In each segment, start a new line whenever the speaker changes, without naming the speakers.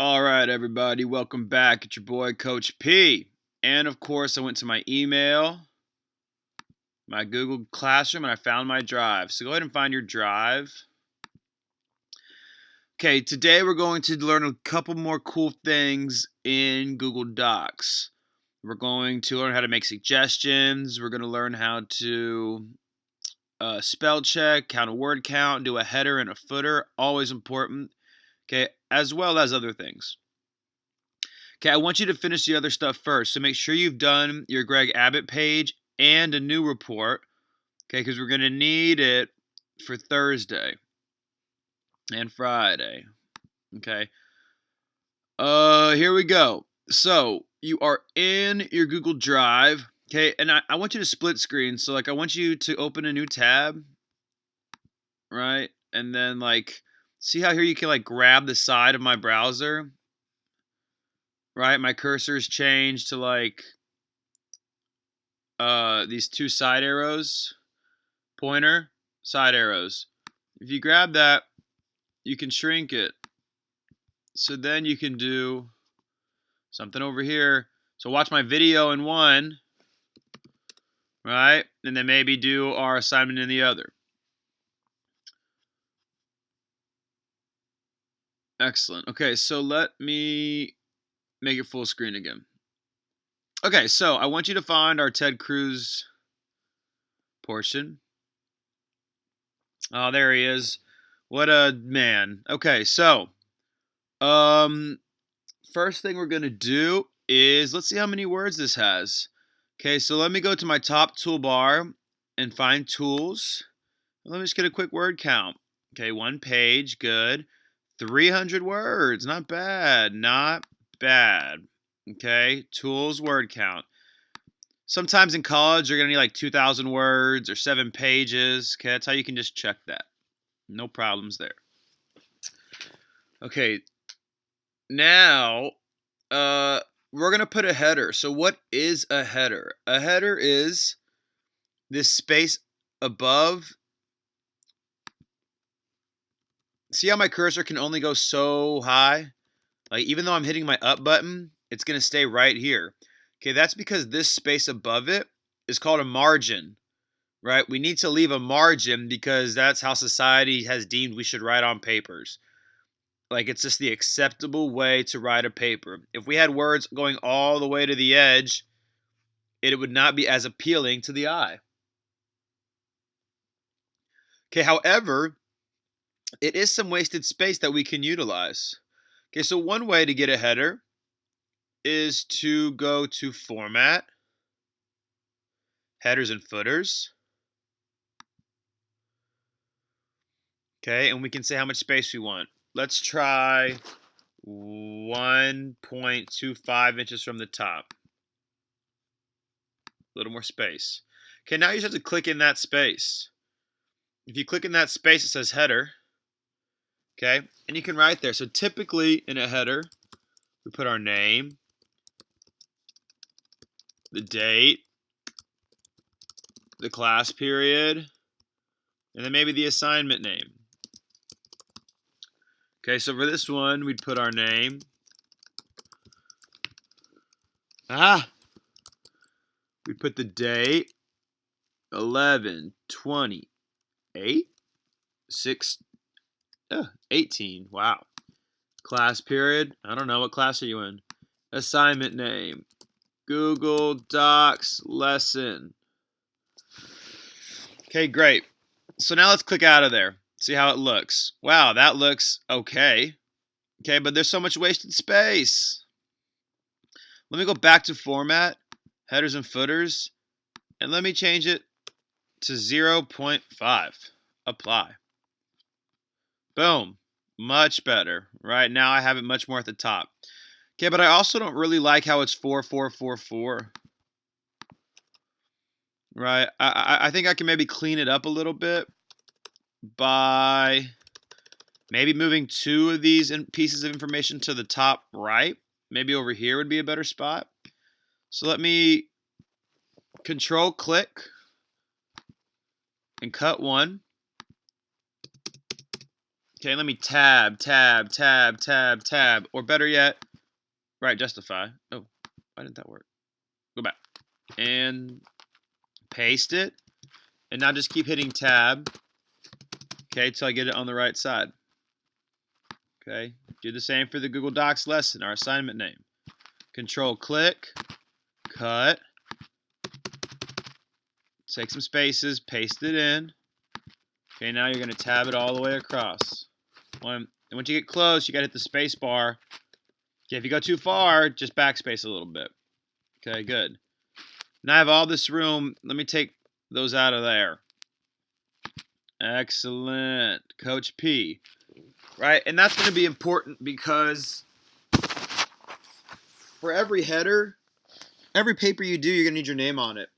All right, everybody, welcome back. It's your boy, Coach P. And of course, I went to my email, my Google Classroom, and I found my drive. So go ahead and find your drive. Okay, today we're going to learn a couple more cool things in Google Docs. We're going to learn how to make suggestions. We're going to learn how to spell check, how to word count, do a header and a footer. Always important. Okay, as well as other things. Okay, I want you to finish the other stuff first. So make sure you've done your Greg Abbott page and a new report. Okay, because we're going to need it for Thursday and Friday. Okay. Here we go. So you are in your Google Drive. Okay, and I want you to split screen. So I want you to open a new tab, right? And then see how here you can grab the side of my browser, right? My cursor's changed to these two side arrows, pointer, side arrows. If you grab that, you can shrink it. So then you can do something over here. So watch my video in one, right? And then maybe do our assignment in the other. Excellent. Okay, so let me make it full screen again. Okay, so I want you to find our Ted Cruz portion. Oh, there he is. What a man. Okay, so first thing we're going to do is let's see how many words this has. Okay, so let me go to my top toolbar and find tools. Let me just get a quick word count. Okay, one page, good. 300 words, not bad, not bad. Okay, tools, word count. Sometimes in college, you're going to need 2,000 words or 7 pages. Okay, that's how you can just check that. No problems there. Okay, now we're going to put a header. So what is a header? A header is this space above. See how my cursor can only go so high? Even though I'm hitting my up button, it's going to stay right here. Okay, that's because this space above it is called a margin, right? We need to leave a margin because that's how society has deemed we should write on papers. It's just the acceptable way to write a paper. If we had words going all the way to the edge, it would not be as appealing to the eye. Okay, however, it is some wasted space that we can utilize. Okay, so one way to get a header is to go to Format, Headers and Footers. Okay, and we can say how much space we want. Let's try 1.25 inches from the top. A little more space. Okay, now you just have to click in that space. If you click in that space, it says header. Okay, and you can write there. So typically in a header, we put our name, the date, the class period, and then maybe the assignment name. Okay, so for this one, we'd put our name. We'd put the date, 11/28, 18. Wow. Class period, I don't know. What class are you in? Assignment name, Google Docs lesson. Okay, great. So now let's click out of there. See how it looks. Wow, that looks okay. Okay, but there's so much wasted space. Let me go back to Format, Headers and Footers, and let me change it to 0.5. Apply. Boom. Much better. Right now I have it much more at the top. Okay, but I also don't really like how it's 4, 4, 4, 4. Right? I think I can maybe clean it up a little bit by maybe moving 2 of these pieces of information to the top right. Maybe over here would be a better spot. So let me Control click and cut one. Okay, let me tab, tab, tab, tab, tab. Or better yet, right, justify. Oh, why didn't that work? Go back. And paste it. And now just keep hitting tab. Okay, till I get it on the right side. Okay, do the same for the Google Docs lesson, our assignment name. Control click, cut, take some spaces, paste it in. Okay, now you're going to tab it all the way across. And once you get close, you got to hit the space bar. Okay, if you go too far, just backspace a little bit. Okay, good. Now I have all this room. Let me take those out of there. Excellent. Coach P. Right, and that's going to be important because for every header, every paper you do, you're going to need your name on it.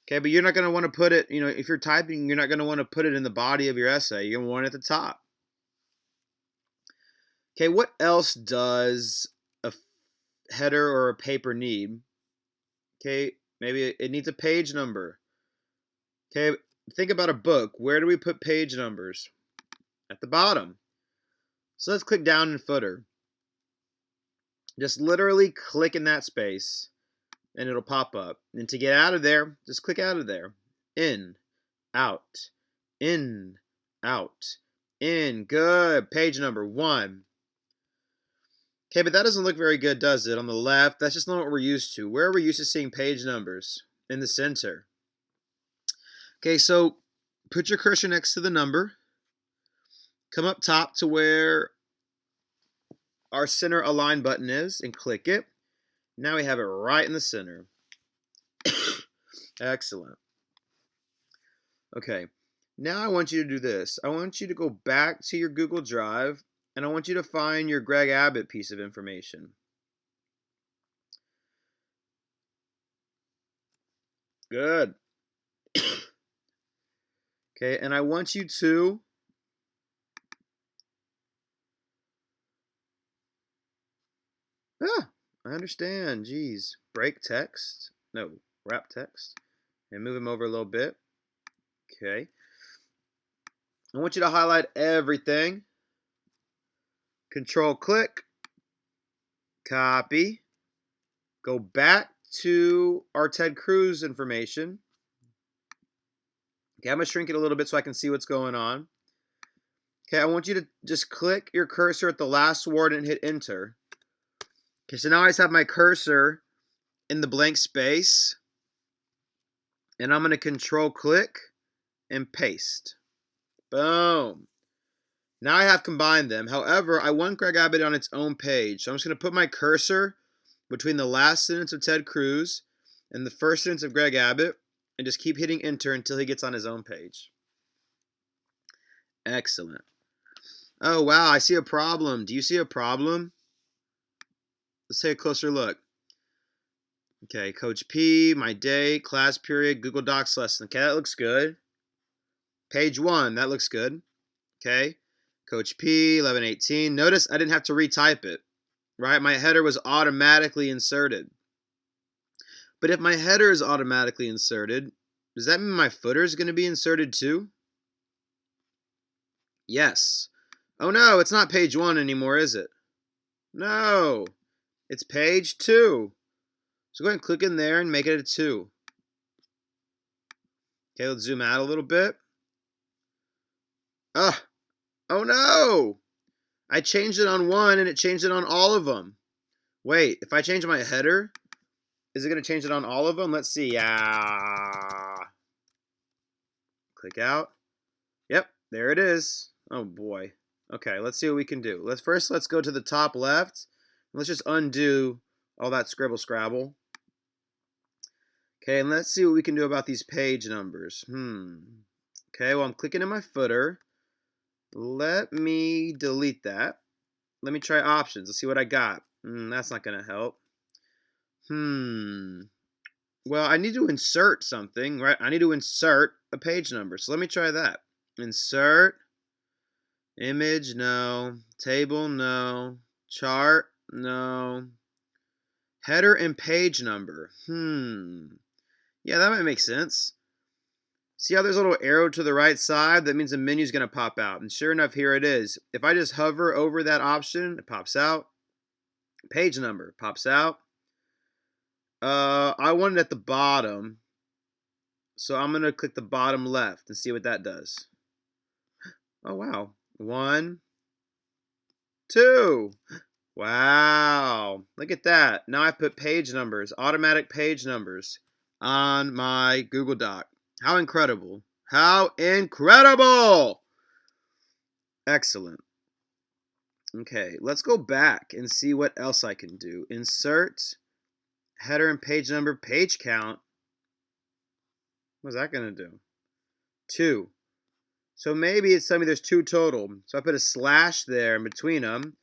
Okay, but you're not going to want to put it, if you're typing, you're not going to want to put it in the body of your essay. You're going to want it at the top. Okay, what else does a header or a paper need? Okay, maybe it needs a page number. Okay, think about a book. Where do we put page numbers? At the bottom. So let's click down in footer. Just literally click in that space and it'll pop up. And to get out of there, just click out of there. In, out, in, out, in. Good. Page number 1. Okay, but that doesn't look very good, does it? On the left, that's just not what we're used to. Where are we used to seeing page numbers? In the center. Okay, so put your cursor next to the number. Come up top to where our center align button is and click it. Now we have it right in the center. Excellent. Okay, now I want you to do this. I want you to go back to your Google Drive and I want you to find your Greg Abbott piece of information. Good. Okay, and I want you to I understand. Geez. Break text. No, wrap text. And move them over a little bit. Okay. I want you to highlight everything. Control click. Copy. Go back to our Ted Cruz information. Okay, I'm going to shrink it a little bit so I can see what's going on. Okay, I want you to just click your cursor at the last word and hit enter. Okay, so now I just have my cursor in the blank space. And I'm going to control click and paste. Boom. Now I have combined them. However, I want Greg Abbott on its own page. So I'm just going to put my cursor between the last sentence of Ted Cruz and the first sentence of Greg Abbott and just keep hitting enter until he gets on his own page. Excellent. Oh, wow, I see a problem. Do you see a problem? Let's take a closer look. Okay, Coach P, my day, class period, Google Docs lesson. Okay, that looks good. Page 1, that looks good. Okay, Coach P, 1118. Notice I didn't have to retype it, right? My header was automatically inserted. But if my header is automatically inserted, does that mean my footer is going to be inserted too? Yes. Oh no, it's not page 1 anymore, is it? No, it's page 2. So go ahead and click in there and make it a 2. Okay, let's zoom out a little bit. Oh no! I changed it on 1 and it changed it on all of them. Wait, if I change my header, is it going to change it on all of them? Let's see. Click out. Yep, there it is. Oh boy. Okay, let's see what we can do. Let's go to the top left. Let's just undo all that scribble scrabble. Okay, and let's see what we can do about these page numbers. Okay, well, I'm clicking in my footer. Let me delete that. Let me try options. Let's see what I got. That's not going to help. Well, I need to insert something, right? I need to insert a page number. So let me try that. Insert. Image, no. Table, no. Chart, no. Header and page number. Yeah, that might make sense.
See how there's a little arrow to the right side? That means the menu is going to pop out. And sure enough, here it is. If I just hover over that option, it pops out. Page number pops out. I want it at the bottom. So I'm going to click the bottom left and see what that does. Oh, wow. 1, 2. Wow. Look at that. Now I put page numbers, automatic page numbers on my Google Doc. How incredible. How incredible. Excellent. Okay, let's go back and see what else I can do. Insert, header and page number, page count. What's that going to do? 2. So maybe it's telling me there's 2 total. So I put a slash there in between them.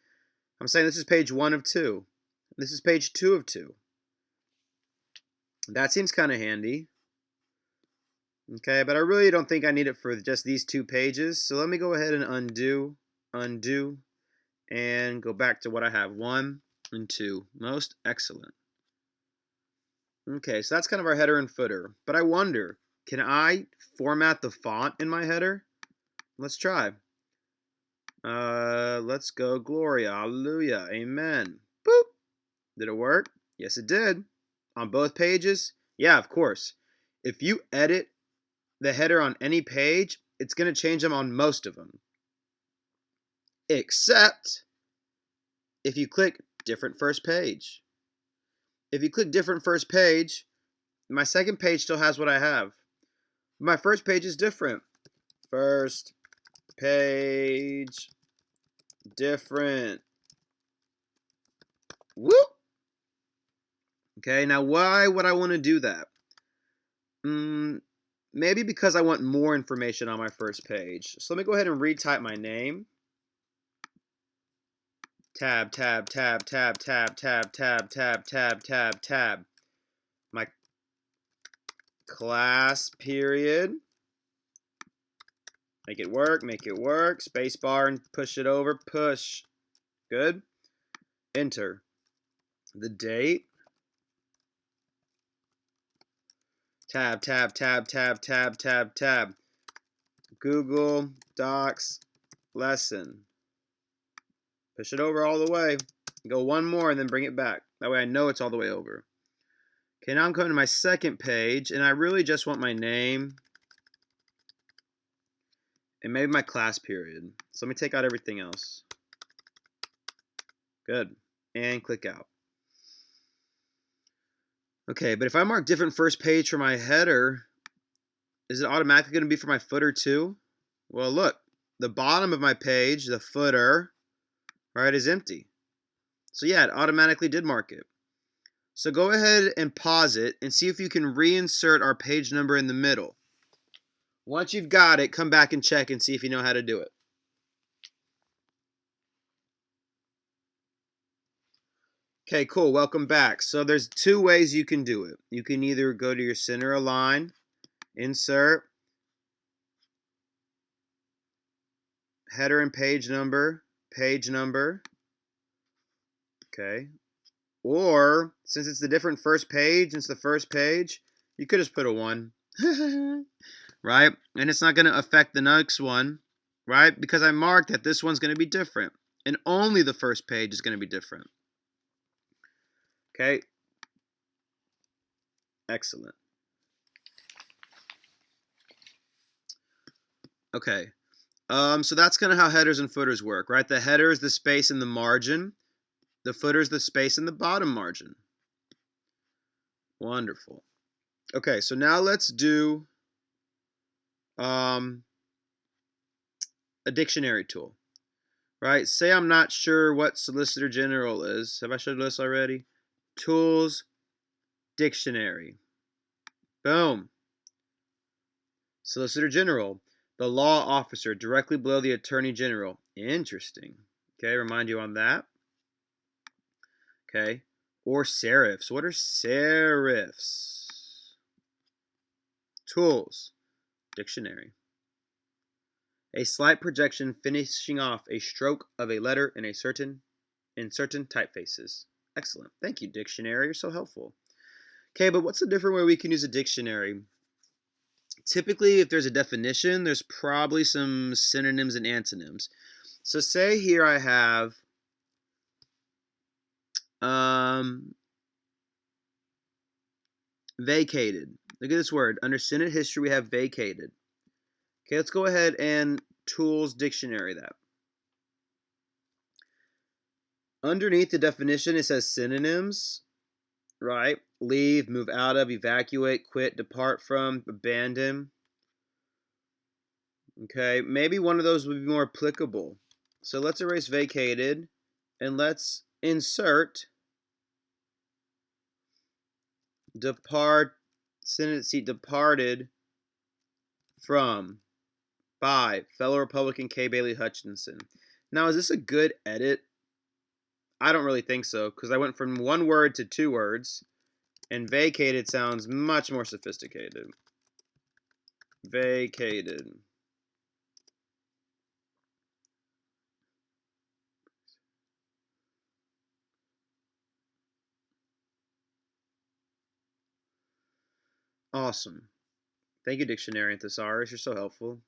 I'm saying this is page 1 of 2. This is page 2 of 2. That seems kind of handy. Okay, but I really don't think I need it for just these 2 pages. So let me go ahead and undo, and go back to what I have. 1 and 2. Most excellent. Okay, so that's kind of our header and footer. But I wonder, can I format the font in my header? Let's try. Let's go Gloria. Hallelujah. Amen. Boop. Did it work? Yes, it did. On both pages? Yeah, of course. If you edit the header on any page, it's going to change them on most of them. Except if you click different first page. If you click different first page, my second page still has what I have. My first page is different. First page different. Whoop! Okay, now why would I want to do that? Maybe because I want more information on my first page. So let me go ahead and retype my name. Tab, tab, tab, tab, tab, tab, tab, tab, tab, tab, tab. My class period. Make it work, make it work. Space bar and push it over. Push. Good. Enter. The date. Tab, tab, tab, tab, tab, tab, tab. Google Docs lesson. Push it over all the way. Go one more and then bring it back. That way I know it's all the way over. Okay, now I'm coming to my second page, and I really just want my name and maybe my class period. So let me take out everything else. Good. And click out. Okay, but if I mark different first page for my header, is it automatically going to be for my footer too? Well, look, the bottom of my page, the footer, right, is empty. So yeah, it automatically did mark it. So go ahead and pause it and see if you can reinsert our page number in the middle. Once you've got it, come back and check and see if you know how to do it. Okay, cool. Welcome back. So there's 2 ways you can do it. You can either go to your center align, insert, header and page number, okay. Or, since it's the different first page, it's the first page, you could just put a 1, right? And it's not going to affect the next one, right? Because I marked that this one's going to be different. And only the first page is going to be different. Okay. Excellent. Okay. So that's kind of how headers and footers work, right? The header is the space in the margin. The footer is the space in the bottom margin. Wonderful. Okay, so now let's do a dictionary tool, right? Say I'm not sure what Solicitor General is. Have I showed this already? Tools, dictionary. Boom. Solicitor General, the law officer directly below the Attorney General. Interesting. Okay, remind you on that. Okay, or serifs. What are serifs? Tools, dictionary. A slight projection finishing off a stroke of a letter in certain typefaces. Excellent. Thank you, dictionary. You're so helpful. Okay, but what's a different way we can use a dictionary? typically, if there's a definition, there's probably some synonyms and antonyms. So say here I have vacated. Look at this word. Under Synod history, we have vacated. Okay, let's go ahead and Tools Dictionary that. Underneath the definition, it says synonyms, right? Leave, move out of, evacuate, quit, depart from, abandon. Okay, maybe one of those would be more applicable. So let's erase vacated, and let's insert Synod seat departed from by fellow Republican Kay Bailey Hutchinson. Now, is this a good edit? I don't really think so, because I went from one word to two words, and vacated sounds much more sophisticated. Vacated. Awesome. Thank you, Dictionary and Thesaurus. You're so helpful.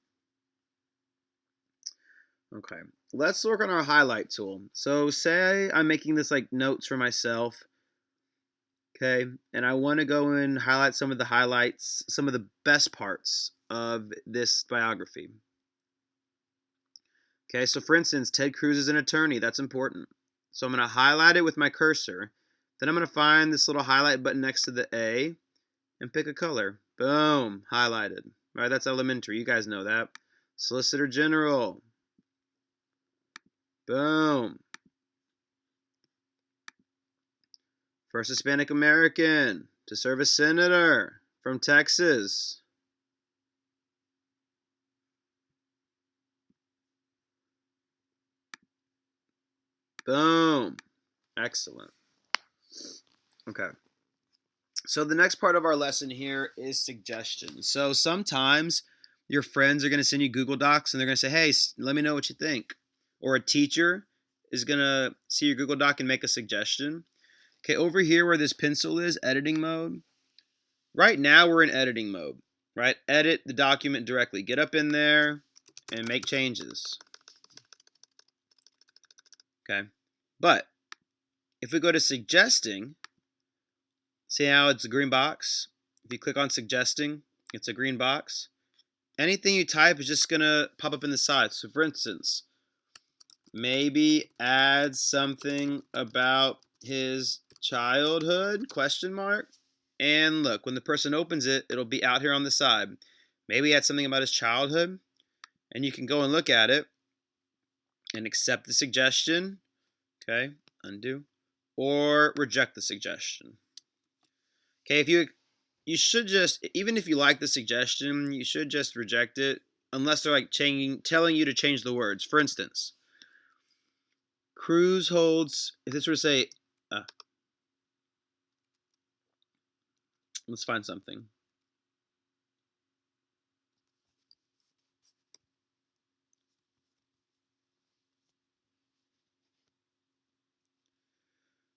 Okay, let's work on our highlight tool. So say I'm making this like notes for myself, okay, and I want to go and highlight some of the highlights, some of the best parts of this biography. Okay, so for instance, Ted Cruz is an attorney. That's important. So I'm going to highlight it with my cursor. Then I'm going to find this little highlight button next to the A and pick a color. Boom, highlighted. All right, that's elementary. You guys know that. Solicitor General. Boom. First Hispanic American to serve as senator from Texas. Boom. Excellent. Okay. So the next part of our lesson here is suggestions. So sometimes your friends are going to send you Google Docs and they're going to say, hey, let me know what you think. Or a teacher is going to see your Google Doc and make a suggestion. Okay, over here where this pencil is, editing mode. Right now we're in editing mode, right? Edit the document directly. Get up in there and make changes. Okay, but if we go to suggesting, see how it's a green box? If you click on suggesting, it's a green box. Anything you type is just going to pop up in the side. So for instance, maybe add something about his childhood, question mark. And look, when the person opens it, it'll be out here on the side. Maybe add something about his childhood, and you can go and look at it and accept the suggestion. Okay, undo. Or reject the suggestion. Okay, if you should just, even if you like the suggestion, you should just reject it unless they're like telling you to change the words. For instance, Cruz holds, if this were to say, let's find something.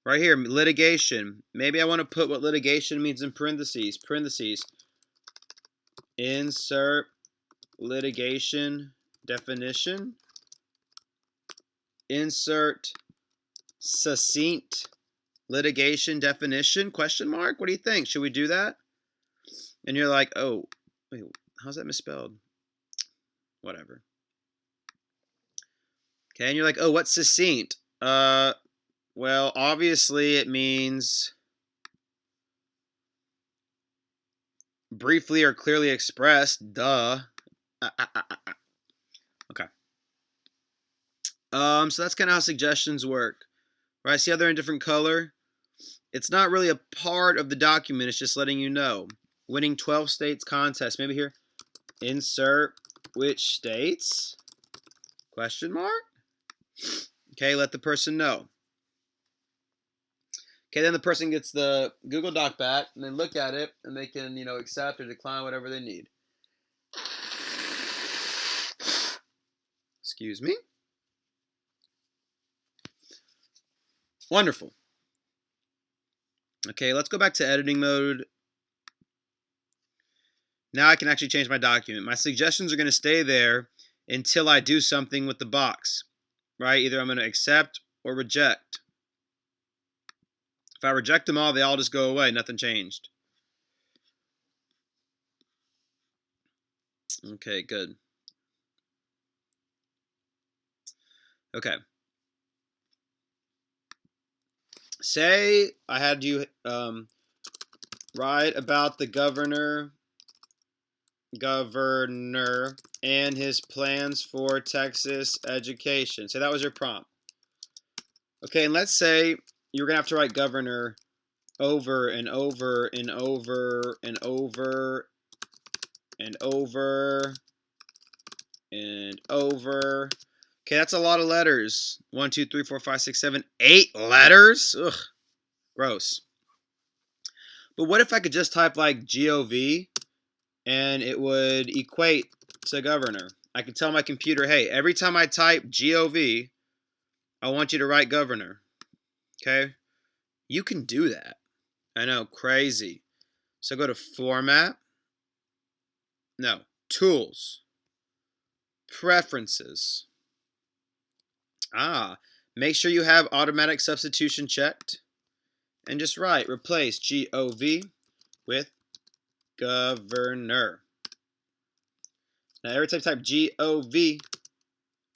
Right here, litigation. Maybe I want to put what litigation means in parentheses. Parentheses. Insert litigation definition. Insert succinct litigation definition, question mark. What do you think? Should we do that? And you're like, oh, wait, how's that misspelled? Whatever. Okay, and you're like, oh, what's succinct? Well, obviously it means briefly or clearly expressed. Duh. Okay. So that's kind of how suggestions work. Right? See how they're in different color? It's not really a part of the document. It's just letting you know. Winning 12 states contest. Maybe here. Insert which states? Question mark? Okay, let the person know. Okay, then the person gets the Google Doc back, and they look at it, and they can, accept or decline whatever they need. Excuse me. Wonderful. Okay, let's go back to editing mode. Now I can actually change my document. My suggestions are going to stay there until I do something with the box, right? Either I'm going to accept or reject. If I reject them all, they all just go away. Nothing changed. Okay, good. Okay. Say I had you write about the governor and his plans for Texas education. So that was your prompt. Okay, and let's say you're going to have to write governor over and over and over and over and over and over. Okay, that's a lot of letters. 1, 2, 3, 4, 5, 6, 7, 8 letters? Ugh, gross. But what if I could just type like GOV and it would equate to governor? I could tell my computer, hey, every time I type GOV, I want you to write governor. Okay? You can do that. I know, crazy. So go to Format. No, Tools. Preferences. Make sure you have automatic substitution checked. And just write, replace GOV with governor. Now every time I type GOV,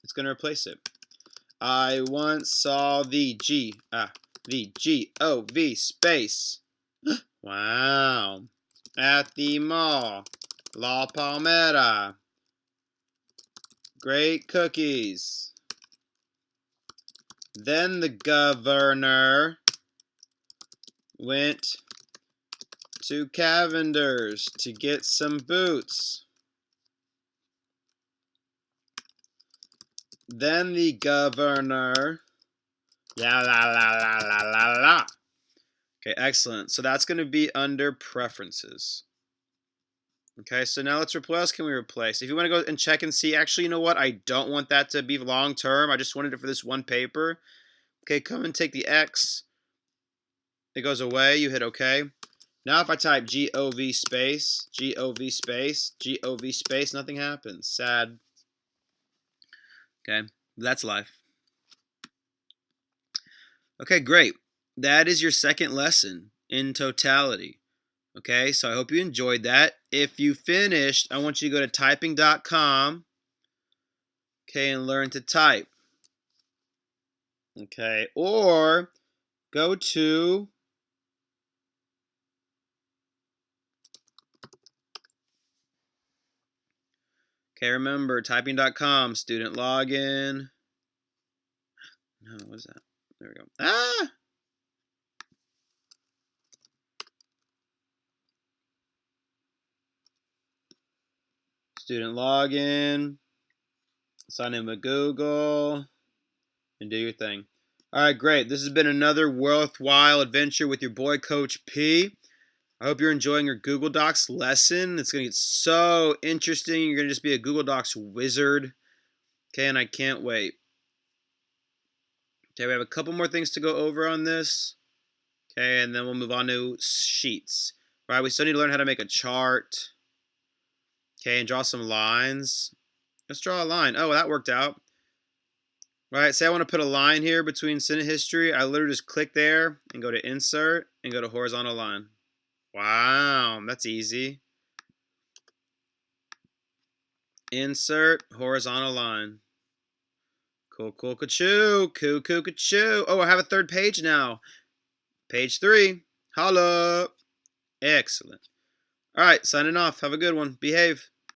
it's going to replace it. I once saw the GOV space. Wow. At the mall. La Palmera. Great cookies. Then the governor went to Cavender's to get some boots. Then the governor, la la la la la la la. Okay, excellent. So that's going to be under preferences. Okay, so now what else can we replace? If you want to go and check and see, actually, you know what? I don't want that to be long term. I just wanted it for this one paper. Okay, come and take the X. It goes away. You hit OK. Now if I type GOV space, GOV space, GOV space, nothing happens. Sad. Okay, that's life. Okay, great. That is your second lesson in totality. Okay, so I hope you enjoyed that. If you finished, I want you to go to typing.com, okay, and learn to type. Okay, or go to remember, typing.com, student login. No, what is that? There we go. Student login. Sign in with Google. And do your thing. All right, great. This has been another worthwhile adventure with your boy, Coach P. I hope you're enjoying your Google Docs lesson. It's going to get so interesting. You're going to just be a Google Docs wizard. Okay, and I can't wait. Okay, we have a couple more things to go over on this. Okay, and then we'll move on to sheets. All right, we still need to learn how to make a chart. Okay, and draw some lines. Let's draw a line. Oh, that worked out. All right, say I want to put a line here between sentence history. I literally just click there and go to Insert and go to Horizontal Line. Wow, that's easy. Insert, horizontal line. Cool, cool, ka-choo. Cool, cool, ka-choo. Oh, I have a third page now. Page 3. Holla. Excellent. All right, signing off. Have a good one. Behave.